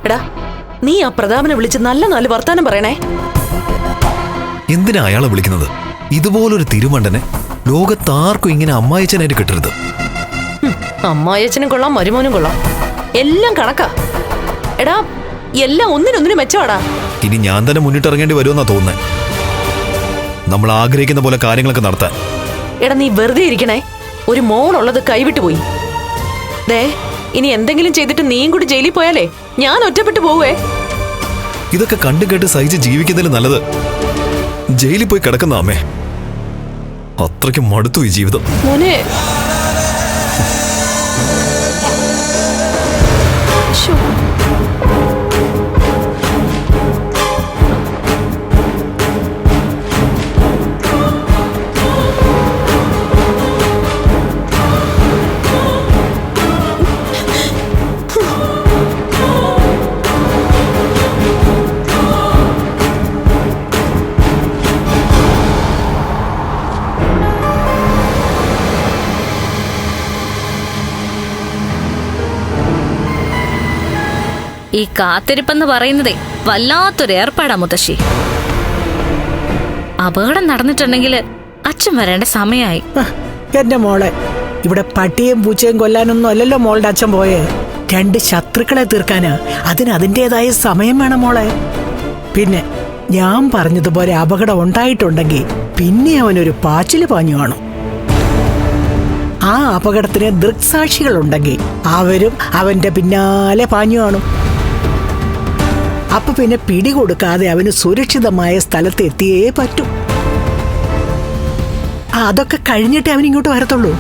എടാ, നീ ആ പ്രതാപനെ വിളിച്ച് നല്ല നല്ല വർത്താനം പറയണേ. എന്തിനാ അയാളെ വിളിക്കുന്നത്? ഇതുപോലൊരു തിരുമണ്ടനെ ലോകത്താർക്കും ഇങ്ങനെ അമ്മായിച്ചനായിട്ട് കിട്ടരുത്. അമ്മായച്ചനും കൊള്ളാം, മരുമോനും കൊള്ളാം, എല്ലാം കണക്കാ. എടാ, എല്ലാം ഒന്നിനൊന്നിനും മെച്ചമാടാ. ഇനി ഞാൻ തന്നെ മുന്നിട്ടിറങ്ങേണ്ടി വരുമെന്നാ തോന്നുന്നേ, നമ്മൾ ആഗ്രഹിക്കുന്ന പോലെ കാര്യങ്ങളൊക്കെ നടത്താൻ. എടാ, നീ വെറുതെ ഇരിക്കണേ. ഒരു മോളുള്ളത് കൈവിട്ടു പോയി. ദേ, ഇനി എന്തെങ്കിലും ചെയ്തിട്ട് നീയും കൂടി ജയിലിൽ പോയാലേ ഞാൻ ഒറ്റപ്പെട്ടു പോവേ. ഇതൊക്കെ കണ്ടു കേട്ട് സഹിച്ച് ജീവിക്കുന്നതിൽ നല്ലത് ജയിലിൽ പോയി കിടക്കുന്ന അമ്മേ. അത്രയ്ക്ക് മടുത്തു ഈ ജീവിതം. മോനെ, ഈ കാത്തിരിപ്പെന്ന് പറയുന്നതേ വല്ലാത്തൊരു ഏർപ്പാടാ മുത്തശ്ശി. അപകടം നടന്നിട്ടുണ്ടെങ്കിൽ അച്ഛൻ വരേണ്ട സമയമായി. എന്റെ മോളെ, ഇവിടെ പട്ടിയും പൂച്ചയും കൊല്ലാനൊന്നും അല്ലല്ലോ മോളുടെ അച്ഛൻ പോയേ. 2 ശത്രുക്കളെ തീർക്കാനാ. അതിന് അതിൻ്റെതായ സമയം വേണം മോളെ. പിന്നെ ഞാൻ പറഞ്ഞതുപോലെ അപകടം ഉണ്ടായിട്ടുണ്ടെങ്കിൽ പിന്നെ അവനൊരു പാച്ചില് പാഞ്ഞു കാണും. ആ അപകടത്തിന് ദൃക്സാക്ഷികളുണ്ടെങ്കിൽ അവരും അവന്റെ പിന്നാലെ പാഞ്ഞു കാണും. അപ്പൊ പിന്നെ പിടികൊടുക്കാതെ അവന് സുരക്ഷിതമായ സ്ഥലത്ത് എത്തിയേ പറ്റൂ. അതൊക്കെ കഴിഞ്ഞിട്ടേ അവൻ ഇങ്ങോട്ട് വരത്തുള്ളൂ.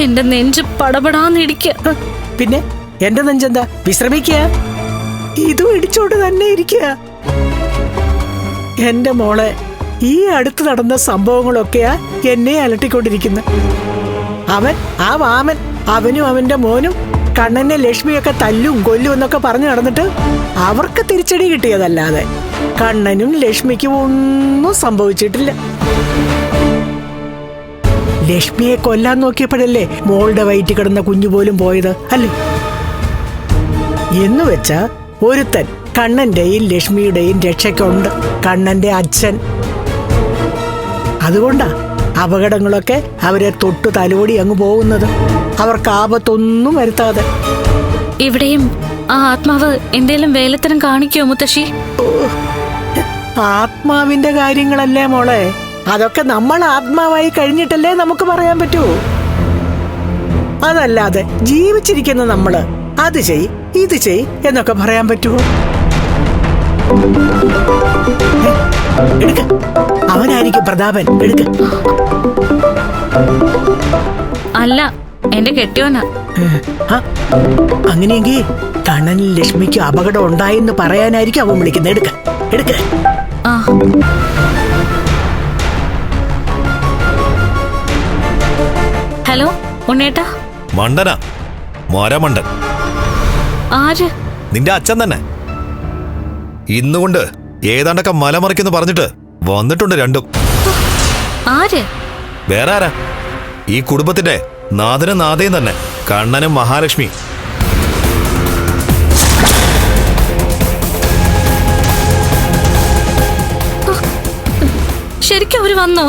എന്റെ നെഞ്ച് പടപടാന്നിടിക്കുക. പിന്നെ എന്റെ നെഞ്ചെന്താ വിശ്രമിക്കുക? ഇതും ഇടിച്ചോണ്ട് തന്നെ ഇരിക്കുക. എന്റെ മോളെ, ഈ അടുത്ത് നടന്ന സംഭവങ്ങളൊക്കെയാ എന്നെ അലട്ടിക്കൊണ്ടിരിക്കുന്നത്. ആ വാമൻ, അവനും അവന്റെ മോനും കണ്ണനെ ലക്ഷ്മിയൊക്കെ തല്ലും കൊല്ലും എന്നൊക്കെ പറഞ്ഞു നടന്നിട്ട് അവർക്ക് തിരിച്ചടി കിട്ടിയതല്ലാതെ കണ്ണനും ലക്ഷ്മിക്കും ഒന്നും സംഭവിച്ചിട്ടില്ല. ലക്ഷ്മിയെ കൊല്ലാൻ നോക്കിയപ്പോഴല്ലേ മോളുടെ വയറ്റിൽ കിടന്ന കുഞ്ഞു പോലും പോയത് അല്ലേ? എന്നുവെച്ചാ ഒരുത്തൻ കണ്ണന്റെയും ലക്ഷ്മിയുടെയും രക്ഷയ്ക്കുണ്ട്, കണ്ണന്റെ അച്ഛൻ. അതുകൊണ്ടാ അപകടങ്ങളൊക്കെ അവരെ തൊട്ടു തലോടി അങ്ങ് പോകുന്നത്, അവർക്ക് ആപത്തൊന്നും വരുത്താതെ. ഇവിടെയും ആ ആത്മാവ് എന്തേലും വേലത്തരം കാണിക്കോ മുത്തശ്ശി? ആത്മാവിന്റെ കാര്യങ്ങളല്ലേ മോളെ, അതൊക്കെ നമ്മൾ ആത്മാവായി കഴിഞ്ഞിട്ടല്ലേ നമുക്ക് പറയാൻ പറ്റൂ. അതല്ലാതെ ജീവിച്ചിരിക്കുന്ന നമ്മള് അത് ചെയ് ഇത് ചെയ് എന്നൊക്കെ പറയാൻ പറ്റുമോ? എടുക്ക, അവനായിരിക്കും പ്രതാപൻ. എടുക്ക. അല്ല, എന്റെ കെട്ടിയോനാ. അങ്ങനെയെങ്കിൽ കണ്ണനിൽ ലക്ഷ്മിക്ക് അപകടം ഉണ്ടായെന്ന് പറയാനായിരിക്കും അവൻ വിളിക്കുന്നത്. എടുക്ക എടുക്ക. ഹലോ ഉണ്ണേട്ടാ. മണ്ടനാ, മരമണ്ടൻ. ആര്? നിന്റെ അച്ഛൻ തന്നെ. ഇന്നുകൊണ്ട് ഏതാണ്ടൊക്കെ മലമറിക്കെന്ന് പറഞ്ഞിട്ട് വന്നിട്ടുണ്ട് രണ്ടും. ആര്? വേറെ ആരാ? ഈ കുടുംബത്തിന്റെ നാഥനും നാഥയും തന്നെ, കണ്ണനും മഹാലക്ഷ്മി. ശരിക്കും അവര് വന്നോ?